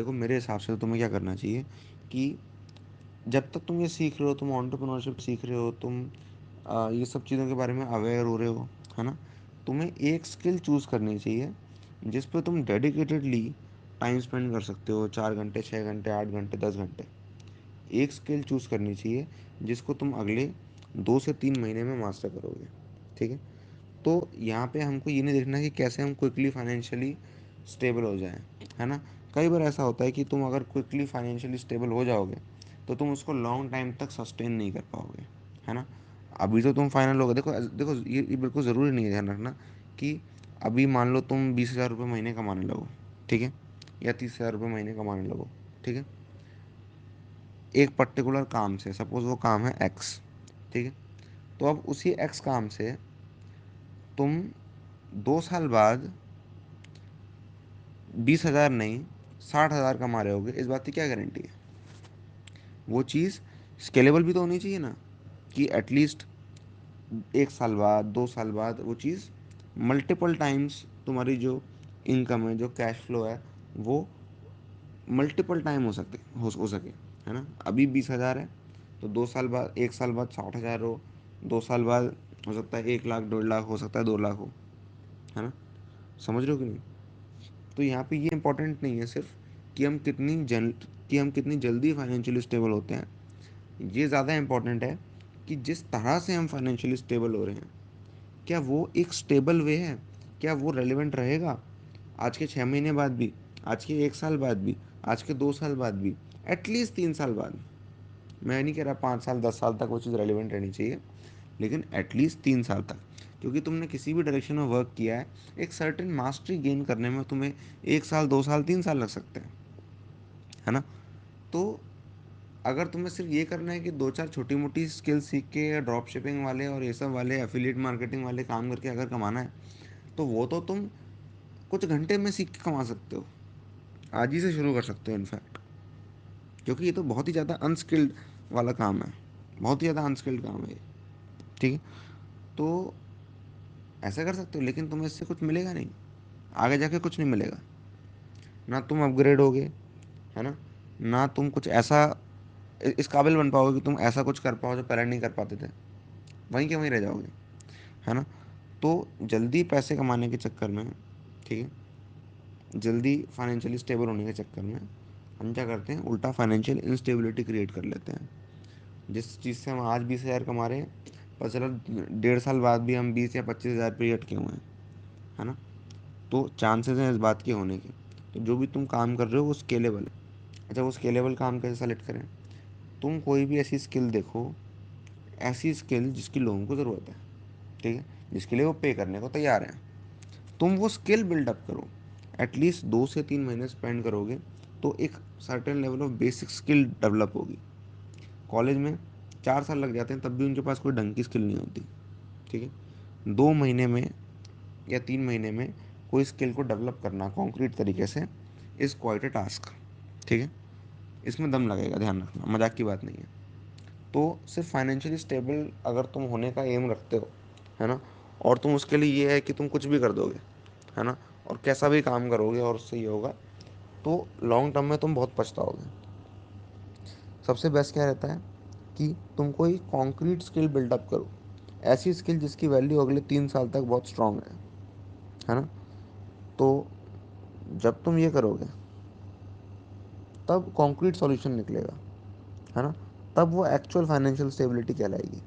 देखो मेरे हिसाब से तो तुम्हें क्या करना चाहिए कि जब तक तुम ये सीख रहे हो, तुम एंटरप्रेन्योरशिप सीख रहे हो, तुम ये सब चीज़ों के बारे में अवेयर हो रहे हो, है ना, तुम्हें एक स्किल चूज़ करनी चाहिए जिस पे तुम डेडिकेटेडली टाइम स्पेंड कर सकते हो, 4 घंटे, 6 घंटे, 8 घंटे, 10 घंटे। एक स्किल चूज़ करनी चाहिए जिसको तुम अगले 2 से 3 महीने में मास्टर करोगे। ठीक है। तो यहाँ पे हमको ये नहीं देखना कि कैसे हम क्विकली फाइनेंशियली स्टेबल हो जाएं, है ना। कई बार ऐसा होता है कि तुम अगर क्विकली फाइनेंशियली स्टेबल हो जाओगे तो तुम उसको लॉन्ग टाइम तक सस्टेन नहीं कर पाओगे, है ना। अभी तो तुम फाइनल होगे, देखो देखो ये बिल्कुल ज़रूरी नहीं है, ध्यान रखना कि अभी मान लो तुम 20,000 रुपये महीने कमाने लगो, ठीक है, या 30,000 रुपये महीने कमाने लगो, ठीक है, एक पर्टिकुलर काम से, सपोज वो काम है एक्स, ठीक है। तो अब उसी एक्स काम से तुम 2 साल बाद 20,000 नहीं 60,000 कमा रहे होगे, इस बात की क्या गारंटी है। वो चीज़ स्केलेबल भी तो होनी चाहिए ना, कि एटलीस्ट 1 साल बाद 2 साल बाद वो चीज़ मल्टीपल टाइम्स तुम्हारी जो इनकम है, जो कैश फ्लो है, वो मल्टीपल टाइम हो सके, है ना। अभी 20,000 है तो 2 साल बाद, 1 साल बाद 60,000 हो, 2 साल बाद हो सकता है 1 लाख, 1.5 लाख, हो सकता है 2 लाख हो, है ना। समझ रहे हो कि नहीं। तो यहाँ पे ये इंपॉर्टेंट नहीं है सिर्फ कि हम कितनी जल्दी फाइनेंशियली स्टेबल होते हैं, ये ज़्यादा इंपॉर्टेंट है कि जिस तरह से हम फाइनेंशियली स्टेबल हो रहे हैं, क्या वो एक स्टेबल वे है, क्या वो रेलिवेंट रहेगा आज के 6 महीने बाद भी, आज के 1 साल बाद भी, आज के 2 साल बाद भी, एटलीस्ट 3 साल बाद। मैं नहीं कह रहा 5 साल 10 साल तक वो चीज़ रेलिवेंट रहनी चाहिए, लेकिन एटलीस्ट 3 साल तक। क्योंकि तुमने किसी भी डायरेक्शन में वर्क किया है, एक सर्टेन मास्टरी गेन करने में तुम्हें 1 साल, 2 साल, 3 साल लग सकते हैं, है ना। तो अगर तुम्हें सिर्फ ये करना है कि दो चार छोटी मोटी स्किल सीख के ड्रॉप शिपिंग वाले और ये सब वाले एफिलिएट मार्केटिंग वाले काम करके अगर कमाना है, तो वो तो तुम कुछ घंटे में सीख के कमा सकते हो, आज ही से शुरू कर सकते हो इनफैक्ट। क्योंकि ये तो बहुत ही ज़्यादा अनस्किल्ड वाला काम है, बहुत ही ज़्यादा अनस्किल्ड काम है ये। ठीक है। तो ऐसा कर सकते हो, लेकिन तुम्हें इससे कुछ मिलेगा नहीं, आगे जाके कुछ नहीं मिलेगा। ना तुम अपग्रेड होगे, है ना, ना तुम कुछ ऐसा इस काबिल बन पाओगे कि तुम ऐसा कुछ कर पाओ जो पहले नहीं कर पाते थे, वहीं के वहीं रह जाओगे, है ना। तो जल्दी पैसे कमाने के चक्कर में, ठीक है, जल्दी फाइनेंशियली स्टेबल होने के चक्कर में हम क्या करते हैं, उल्टा फाइनेंशियल इंस्टेबिलिटी क्रिएट कर लेते हैं। जिस चीज़ से हम आज 20,000 कमा रहे हैं, पता चला 1.5 साल बाद भी हम 20 या 25,000 पे ही अटके हुए हैं, है ना। तो चांसेस हैं इस बात के होने के। तो जो भी तुम काम कर रहे हो वो स्केलेबल है। अच्छा, वो स्केलेबल काम कैसे सेलेक्ट करें। तुम कोई भी ऐसी स्किल देखो, ऐसी स्किल जिसकी लोगों को ज़रूरत है, ठीक है, जिसके लिए वो पे करने को तैयार हैं, तुम वो स्किल बिल्डअप करो। एटलीस्ट 2 से 3 महीने स्पेंड करोगे तो एक certain level of basic skill develop होगी। कॉलेज में 4 साल लग जाते हैं तब भी उनके पास कोई ढंग की स्किल नहीं होती, ठीक है। 2 महीने में या 3 महीने में कोई स्किल को डेवलप करना कॉन्क्रीट तरीके से इज़ क्वाइट अ टास्क, ठीक है। इसमें दम लगेगा, ध्यान रखना, मजाक की बात नहीं है। तो सिर्फ फाइनेंशियली स्टेबल अगर तुम होने का एम रखते हो, है ना, और तुम उसके लिए ये है कि तुम कुछ भी कर दोगे, है ना, और कैसा भी काम करोगे और उससे ये होगा, तो लॉन्ग टर्म में तुम बहुत पछताओगे। सबसे बेस्ट क्या रहता है कि तुम कोई कॉन्क्रीट स्किल बिल्डअप करो, ऐसी स्किल जिसकी वैल्यू अगले 3 साल तक बहुत स्ट्रांग है ना। तो जब तुम ये करोगे तब कॉन्क्रीट सॉल्यूशन निकलेगा, है ना, तब वो एक्चुअल फाइनेंशियल स्टेबिलिटी कहलाएगी।